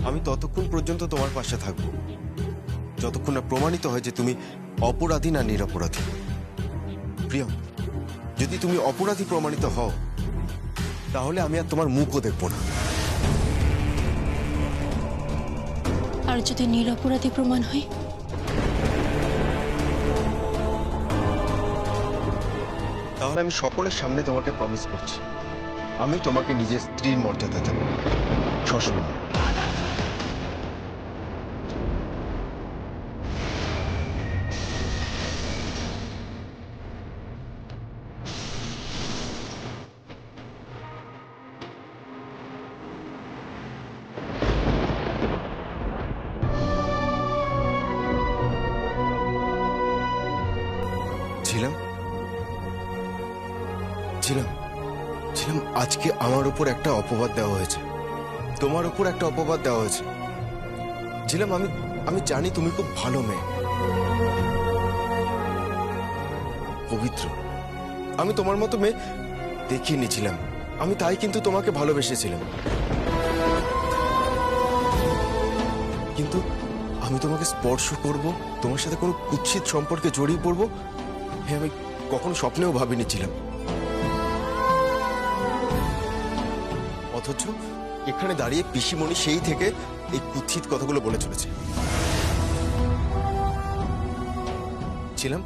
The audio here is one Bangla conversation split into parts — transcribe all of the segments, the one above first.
আমি ততক্ষণ পর্যন্ত তোমার পাশে থাকবো যতক্ষণ না প্রমাণিত হয় যে তুমি অপরাধী না নিরপরাধী। প্রিয়ম, যদি তুমি অপরাধী প্রমাণিত হও তাহলে আমি আর তোমার মুখও দেখবো না। আর যদি নিরপরাধী প্রমাণ হয়? তাহলে আমি সকলের সামনে তোমাকে প্রমিস করছি, আমি তোমাকে নিজের স্ত্রীর মর্যাদা দেব, শ্বশুর। ছিলাম ছিলাম ছিলাম আজকে আমার উপর একটা অপবাদ দেওয়া হয়েছে, তোমার উপর একটা অপবাদ দেওয়া হয়েছে। ছিলাম আমি আমি জানি তুমি খুব ভালো মেয়ে, পবিত্র। আমি তোমার মতো মেয়ে দেখিয়ে নিয়েছিলাম, আমি তাই কিন্তু তোমাকে ভালোবেসেছিলাম। কিন্তু আমি তোমাকে স্পর্শ করব, তোমার সাথে কোনো কুৎসিত সম্পর্কে জড়িয়ে পড়বো, হ্যাঁ, আমি কখনো স্বপ্নেও ভাবিনি ছিলাম। অথচ এখানে দাঁড়িয়ে পিসিমণি সেই থেকে এই কুৎসিত কথাগুলো বলে চলেছে। ছিলাম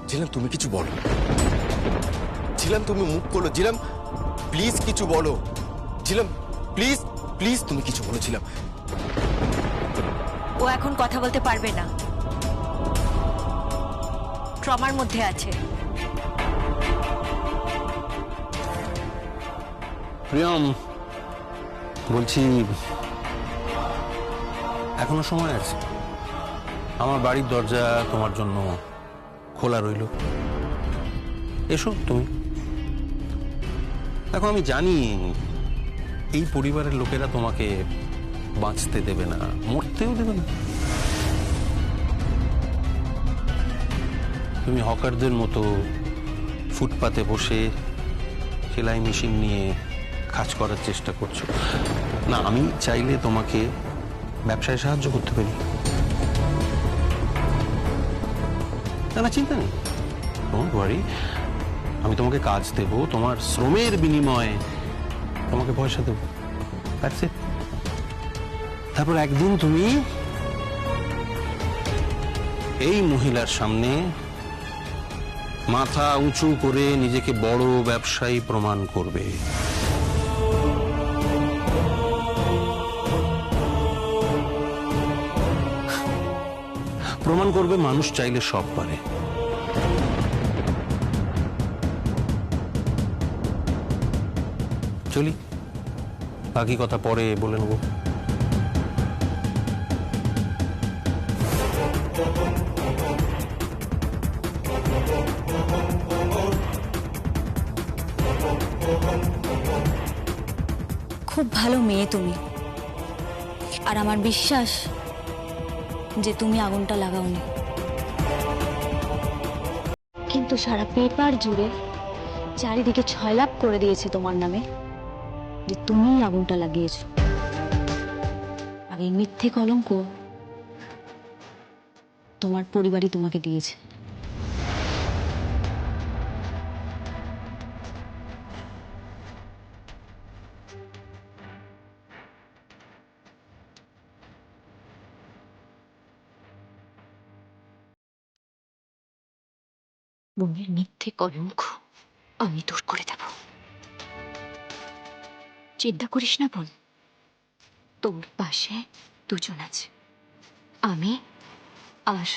ছিলাম তুমি কিছু বলো, ছিলাম তুমি মুখ করলো, ছিলাম প্লিজ কিছু বলো, ছিলাম প্লিজ প্লিজ তুমি কিছু বলেছিলাম। ও এখন কথা বলতে পারবে না, ট্রমার মধ্যে আছে। প্রিয়ম, বলছি এখনো সময় আছে, আমার বাড়ির দরজা তোমার জন্য খোলা রইল, এসো তুমি। দেখো, আমি জানি এই পরিবারের লোকেরা তোমাকে বাঁচতে দেবে না, মরতেও দেবে না। তুমি হকারদের মতো ফুটপাতে বসে সেলাই মেশিন নিয়ে কাজ করার চেষ্টা করছো না। আমি চাইলে তোমাকে ব্যবসায় সাহায্য করতে পারি, না চিন্তা নেই, ডোন্ট ওয়ারি। আমি তোমাকে কাজ দেব, তোমার শ্রমের বিনিময়ে তোমাকে পয়সা দেবো, দ্যাটস ইট। তারপর একদিন তুমি এই মহিলার সামনে মাথা উঁচু করে নিজেকে বড় ব্যবসায়ী প্রমাণ করবে। প্রমাণ করবে মানুষ চাইলে সব পারে। চলি, বাকি কথা পরে বলে নেব। খুব ভালো মেয়ে তুমি, আর আমার বিশ্বাস যে তুমি আগুনটা লাগাওনি। কিন্তু সারা পেপার জুড়ে চারিদিকে ছয়লাপ করে দিয়েছে তোমার নামে যে তুমিই আগুনটা লাগিয়েছো। আর এই মিথ্যে কলঙ্ক তোমার পরিবারই তোমাকে দিয়েছে। বোনের মিথ্যে কলঙ্ক আমি দূর করে দেব, চিন্তা করিস না বোন। তোর পাশে দুজন আছে, আমি আর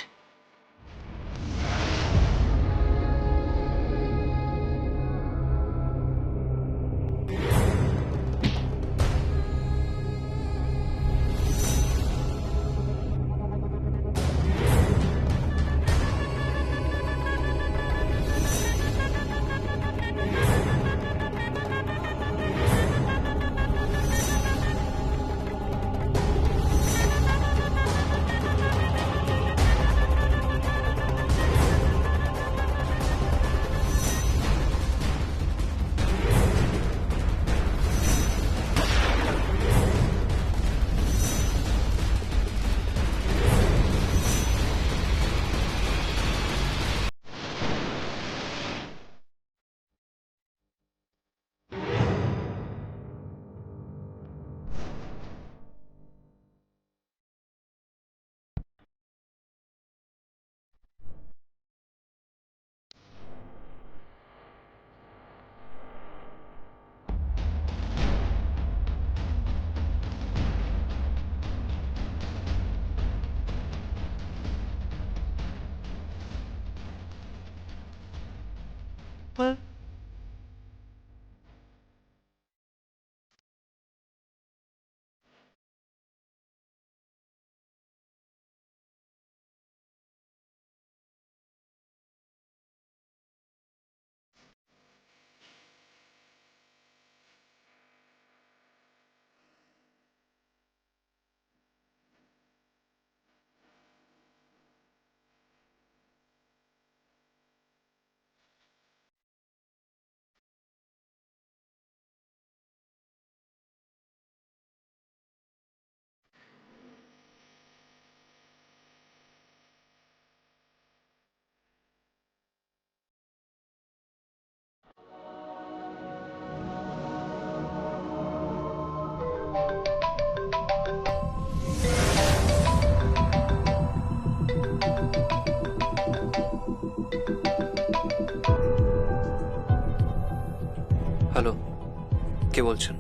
কে বলছেন?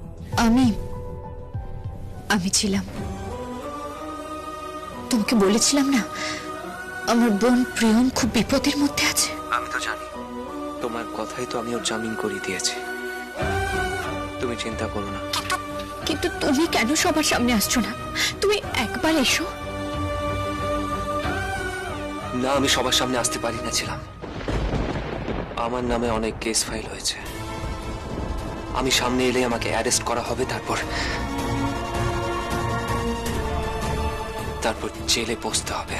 আমি আমি ছিলাম। তোমাকে বলেছিলাম না আমার বোন প্রিয়ম খুব বিপদের মধ্যে আছে। আমি তো জানি, তোমার কথাই তো আমি ওর জামিন করিয়ে দিয়েছি। তুমি চিন্তা করো না। কিন্তু তুমি কেন সবার সামনে আসছো না? তুমি একবার এসো। না, আমি সবার সামনে আসতে পারি না ছিলাম। আমার নামে অনেক কেস ফাইল হয়েছে। আমি সামনে এলে আমাকে অ্যারেস্ট করা হবে, তারপর জেলে বসতে হবে।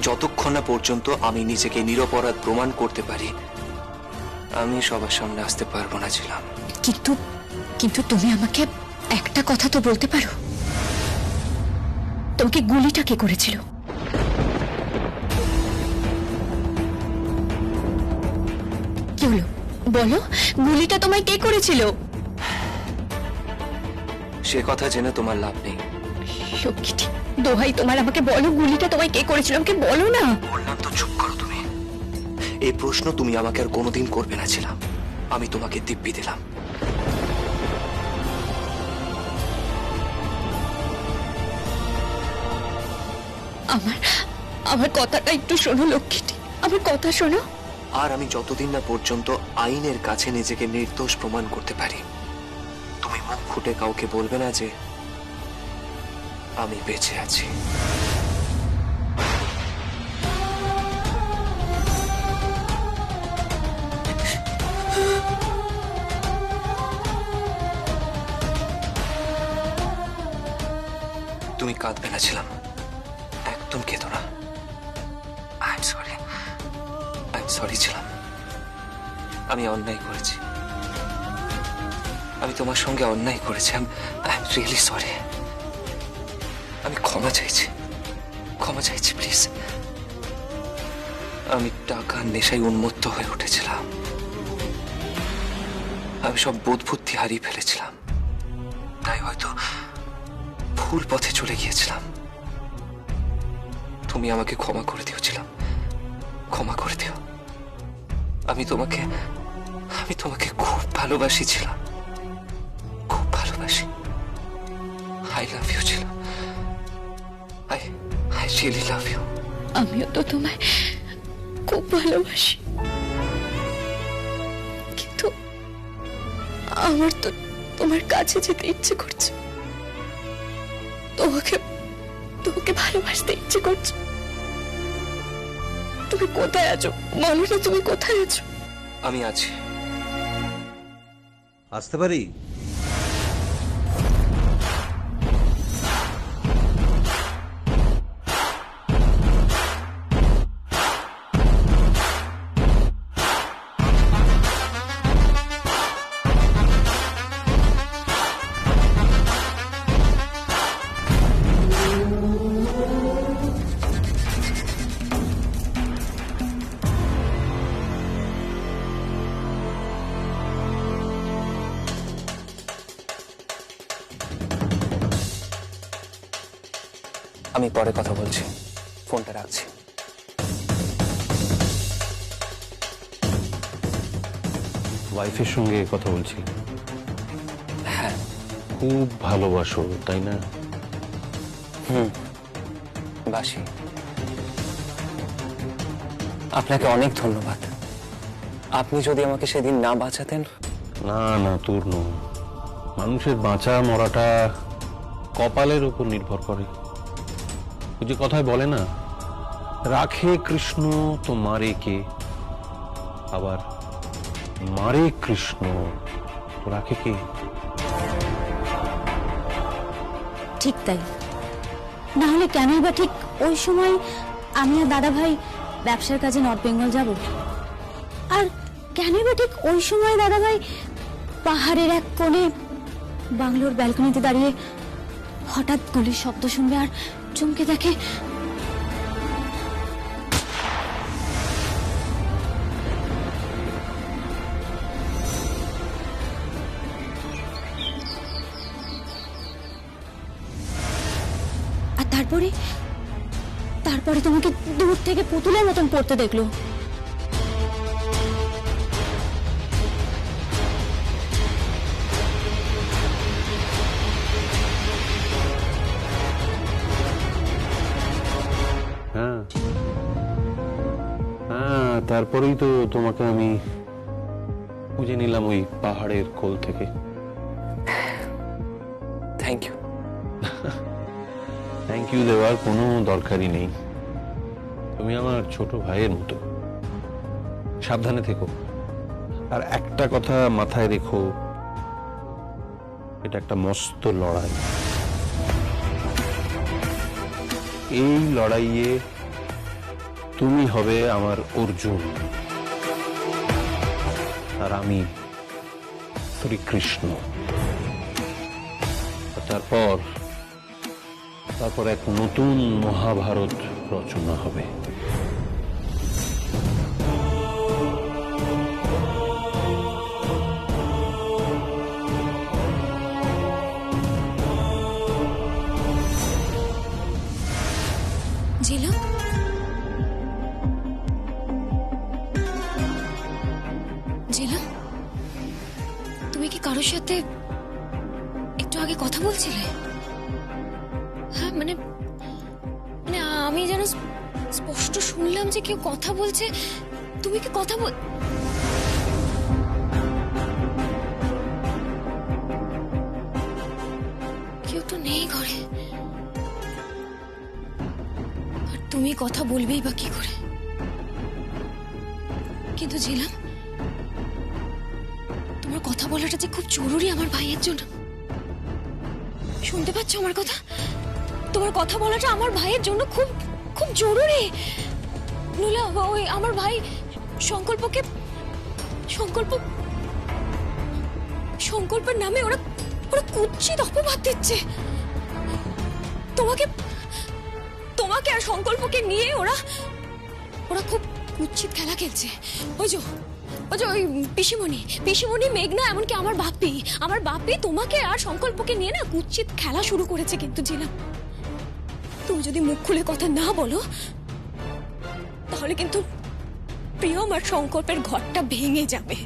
যতক্ষণ না পর্যন্ত আমি নিজেকে নিরপরাধ প্রমাণ করতে পারি, আমি সবার সামনে আসতে পারবো না ছিলাম। কিন্তু কিন্তু তুমি আমাকে একটা কথা তো বলতে পারো, তোমাকে গুলিটা কে করেছিল? কি হলো বলো, গুলিটা তোমায় কে করেছিল? সে কথা জেনে তোমার লাভ নেই। লক্ষ্মীটি, দোহাই তোমার, আমাকে বলো গুলিটা তোমায় কে করেছিল, আমাকে বলো না। বললাম তো, চুপ করো তুমি। এই প্রশ্ন তুমি আমাকে আর কোনোদিন করবে না ছিলাম। আমি তোমাকে দিব্যি দিলাম। আমার আমার কথাটা একটু শোনো লক্ষ্মীটি, আমার কথা শোনো। আর আমি যতদিন না পর্যন্ত আইনের কাছে নিজেকে নির্দোষ প্রমাণ করতে পারি, তুমি মুখ ফুটে কাউকে বলবে না যে আমি বেঁচে আছি। তুমি কাঁদবে না ছিলাম, একদম কেঁদো না। আই এম সরি ছিলাম। আমি অন্যায় করেছি, আমি তোমার সঙ্গে অন্যায় করেছি। I am really sorry. আমি ক্ষমা চাইছি প্লিজ। আমি টাকার নেশায় উন্মত্ত হয়ে উঠেছিলাম। আমি সব বোধ বুদ্ধি হারিয়ে ফেলেছিলাম, তাই হয়তো ভুল পথে চলে গিয়েছিলাম। তুমি আমাকে ক্ষমা করে দিয়েছিলাম, ক্ষমা করে দিও। আমি তোমাকে খুব ভালোবাসিছিলাম, খুব ভালোবাসি। আই লাভ ইউ ছিলাম। I really love you. আমিও তো তোমায় খুব ভালোবাসি, কিন্তু আমার তো তোমার কাছে যেতে ইচ্ছে করছে, তোমাকে ভালোবাসতে ইচ্ছে করছে। তুমি কোথায় আছো বলো না, তুমি কোথায় আছো? আমি আছি। আসতে পারি? আমি পরে কথা বলছি, ফোনটা রাখছি। ওয়াইফের সঙ্গে কথা বলছি। হ্যাঁ। খুব ভালোবাসো তাই না? বাসি। আপনাকে অনেক ধন্যবাদ। আপনি যদি আমাকে সেদিন না বাঁচাতেন। না তোর নয়, মানুষের বাঁচা মরাটা কপালের উপর নির্ভর করে। ওই যে কথায় বলে না, রাখে কৃষ্ণ তো মারে কে, আবার মারে কৃষ্ণ তো রাখে কে। ঠিক তাই, না হলে কেনই বা ঠিক ওই সময় আমি আর দাদা ভাই ব্যবসার কাজে নর্থ বেঙ্গল যাব? আর কেনই বা ঠিক ওই সময় দাদা ভাই পাহাড়ের এক কোণে বাংলোর ব্যালকনিতে দাঁড়িয়ে হঠাৎ গুলির শব্দ শুনবে আর চমকে দেখে আর তারপরে তোমাকে দূর থেকে পুতুলের মতন পড়তে দেখলো। তারপরেই তো তোমাকে আমি খুঁজে নিলাম ওই পাহাড়ের কোল থেকে। Thank you. থ্যাংক ইউ দেওয়ার কোনো দরকারই নেই। তুমি আমার ছোট ভাইয়ের মতো। সাবধানে থেকো, আর একটা কথা মাথায় রেখো, এটা একটা মস্ত লড়াই। এই লড়াইয়ে তুমি হবে আমার অর্জুন, আর আমি শ্রীকৃষ্ণ। তারপর এক নতুন মহাভারত রচনা হবে। ঝিলম, ঝিলম, তুমি কি কারোর সাথে একটু আগে কথা বলছিলে? হ্যাঁ, মানে মানে আমি যেন স্পষ্ট শুনলাম যে কেউ কথা বলছে। তুমি কি কথা বল... কেউ তো নেই ঘরে, আর তুমি কথা বলবেই বা কি করে? কিন্তু ঝিলাম, তোমার কথা বলাটা যে খুব জরুরি আমার ভাইয়ের জন্য। শুনতে পাচ্ছ আমার কথা? তোমার কথা বলাটা আমার ভাইয়ের জন্য খুব খুব জরুরি। নইলে ওই আমার ভাই সংকল্পের নামে ওরা কুৎসিত অপবাদ দিচ্ছে। তোমাকে আর সংকল্পকে নিয়ে ওরা খুব কুৎসিত খেলা খেলছে। ওই যে ওই পিসিমণি মেঘনা, এমনকি আমার বাপি তোমাকে আর সংকল্পকে নিয়ে না কুৎসিত খেলা শুরু করেছে। কিন্তু ঝিলাম, তুমি যদি মুখ খুলে কথা না বলো, তাহলে কিন্তু প্রিয়ম আর সংকল্পের ঘরটা ভেঙে যাবে।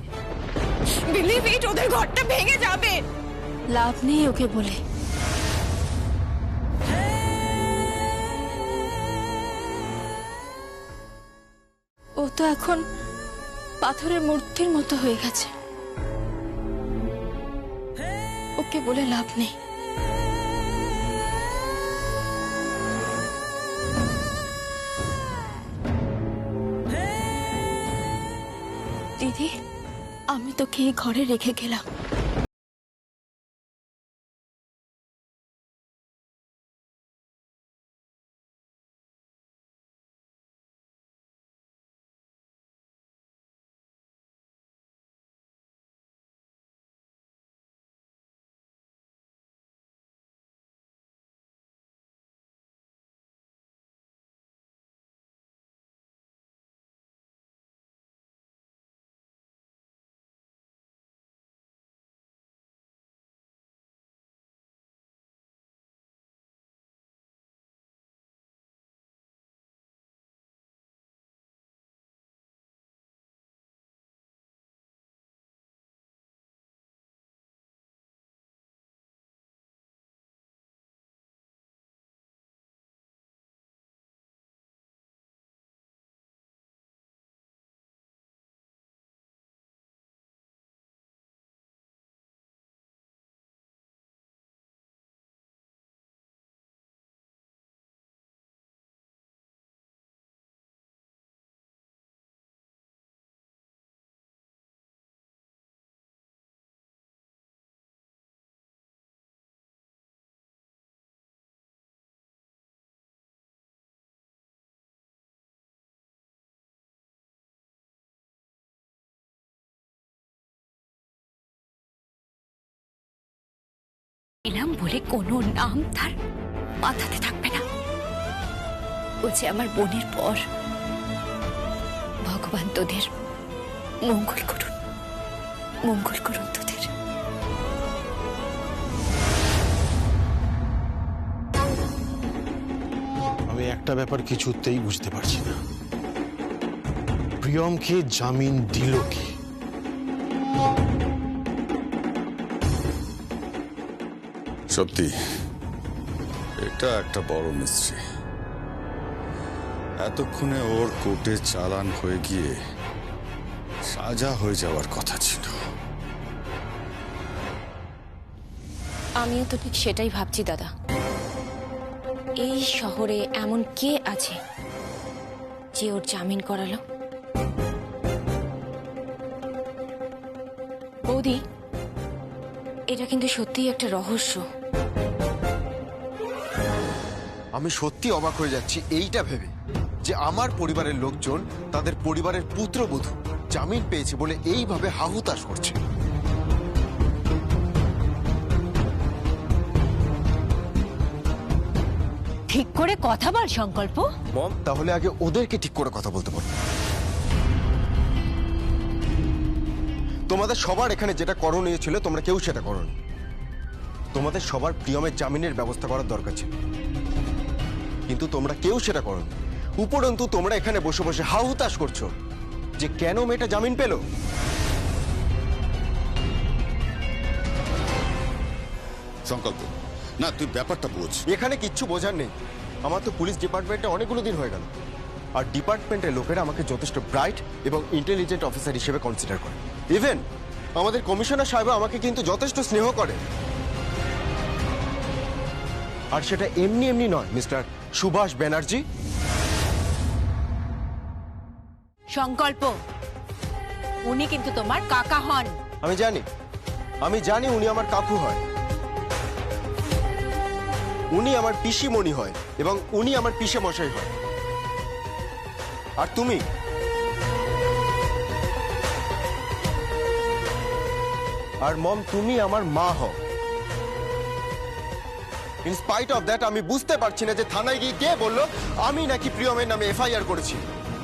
বিলিভ ইট, ওদের ঘরটা ভেঙে যাবে। লাভ নেই ওকে বলে। ও তো এখন পাথরের মূর্তির মতো হয়ে গেছে। ওকে বলে লাভ নেই। দিদি, আমি তোকে এই ঘরে রেখে গেলাম। এলাম বলে কোনো নাম তার মাথাতে থাকবে না। ও যে আমার বোনের পর। ভগবান তোদের মঙ্গল করুন তোদের। আমি একটা ব্যাপার কিছুতেই বুঝতে পারছি না, প্রিয়মকে জামিন দিল কি? সত্যি এটা একটা বড় মিস্ট্রি। এতক্ষণে ওর কোর্টে চালান হয়ে গিয়ে সাজা হয়ে যাওয়ার কথা ছিল। আমিও তো ঠিক সেটাই ভাবছি দাদা। এই শহরে এমন কে আছে যে ওর জামিন করালো? বৌদি, এটা কিন্তু সত্যিই একটা রহস্য। আমি সত্যি অবাক হয়ে যাচ্ছি এইটা ভেবে যে আমার পরিবারের লোকজন তাদের পরিবারের পুত্রবধূ জামিন পেয়েছে বলে এইভাবে হাহুতাশ করছে। ঠিক করে কথা বল সংকল্প। মম, তাহলে আগে ওদেরকে ঠিক করে কথা বলতে বল। তোমাদের সবার এখানে যেটা করণীয় ছিল তোমরা কেউ সেটা করোনি। তোমাদের সবার প্রিয়মের জামিনের ব্যবস্থা করার দরকার ছিল, কিন্তু তোমরা কেউ সেটা করোনি। উপরন্তু তোমরা এখানে বসে বসে হাহুতাশ করছো যে কেন মেয়েটা জামিন পেল। সংকল্প, না তুই ব্যাপারটা বোঝ। এখানে কিচ্ছু বোঝার নেই। আমার তো পুলিশ ডিপার্টমেন্টে অনেকগুলো দিন হয়ে গেল, আর ডিপার্টমেন্টের লোকেরা আমাকে যথেষ্ট ব্রাইট এবং ইন্টেলিজেন্ট অফিসার হিসেবে কনসিডার করে। ইভেন আমাদের কমিশনার সাহেব আমাকে কিন্তু যথেষ্ট স্নেহ করে। আর সেটা এমনি এমনি নয় মিস্টার সুভাষ ব্যানার্জি। সংকল্প, উনি কিন্তু তোমার কাকা হন। আমি জানি উনি আমার কাকু হয়, উনি আমার পিসিমণি হয় এবং উনি আমার পিসে মশাই হয়। আর তুমি আর মম, তুমি আমার মা হও। ইন স্পাইট অফ দ্যাট আমি বুঝতে পারছি না যে থানায় গিয়ে কে বললো আমি নাকি প্রিয়মের নামে এফআইআর করেছি,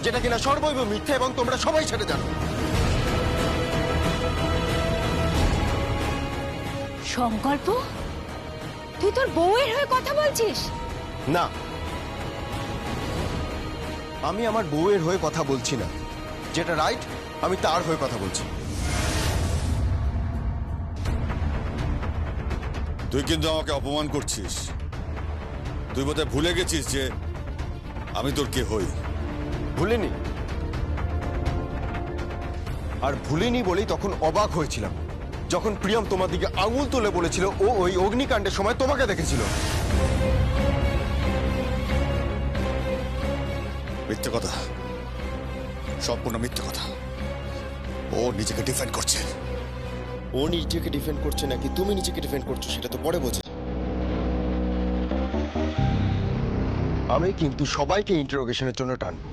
যেটা কিনা সর্বৈব মিথ্যা এবং তোমরা সবাই সেটা জানো। সংকল্প, তুই তোর বউয়ের হয়ে কথা বলছিস? না, আমি আমার বউয়ের হয়ে কথা বলছি না। যেটা রাইট আমি তার হয়ে কথা বলছি। তুই কিন্তু আমাকে অপমান করছিস। তুই বোধহয় ভুলে গেছিস যে আমি তোর কে হই। ভুলিনি, আর ভুলিনি বলেই তখন অবাক হয়েছিলাম যখন প্রিয়ম তোমার দিকে আঙুল তুলে বলেছিল ও ওই অগ্নিকাণ্ডের সময় তোমাকে দেখেছিল। মিথ্যে কথা, সম্পূর্ণ মিথ্যে কথা। ও নিজেকে ডিফেন্ড করছে। ও নিজেকে ডিফেন্ড করছে নাকি তুমি নিজেকে ডিফেন্ড করছো সেটা তো পরে বোঝা। আমি কিন্তু সবাইকে ইন্টারোগেশনের জন্য টানবো।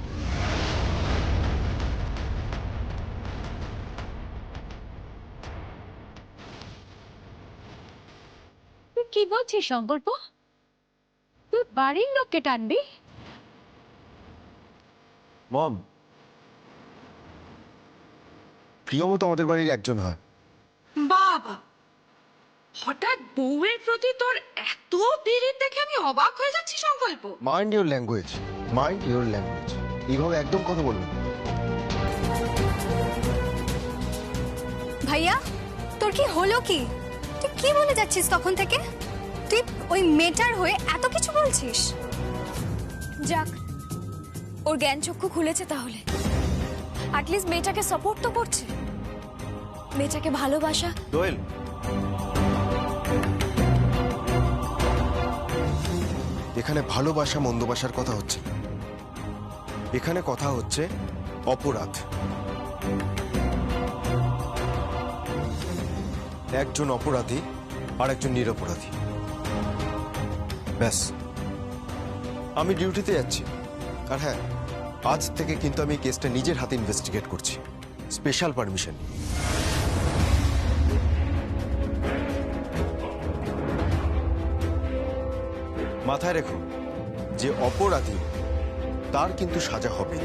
তুই কি বলছিস সংকল্প? তুই বাড়ির লোককে টানবি? মম, প্রিয়ম তো আমাদের বাড়ির একজন হয়। বাবা, হঠাৎ বউয়ের প্রতি তোর এত বিরিদ দেখে আমি অবাক হয়ে যাচ্ছি সংকল্প। Mind your language, mind your language. এইভাবে একদম কথা বলবেন। ভাইয়া, তোর কি হলো কি? তুই কি বলে যাচ্ছিস তখন থেকে? তুই ওই মেয়েটার হয়ে এত কিছু বলছিস। যাক, ওর জ্ঞান চক্ষু খুলেছে তাহলে। অ্যাটলিস্ট মেয়েটাকে সাপোর্ট তো করছে, মেয়েটাকে ভালোবাসা। দোয়েল, এখানে ভালোবাসা মন্দবাসার কথা হচ্ছে, এখানে কথা হচ্ছে অপরাধ। একজন অপরাধী আর একজন নিরপরাধী। ব্যাস, আমি ডিউটিতে যাচ্ছি। আর হ্যাঁ, আজ থেকে কিন্তু আমি কেসটা নিজের হাতে ইনভেস্টিগেট করছি, স্পেশাল পারমিশন। মাথায় রেখো যে অপরাধী তার কিন্তু সাজা হবে।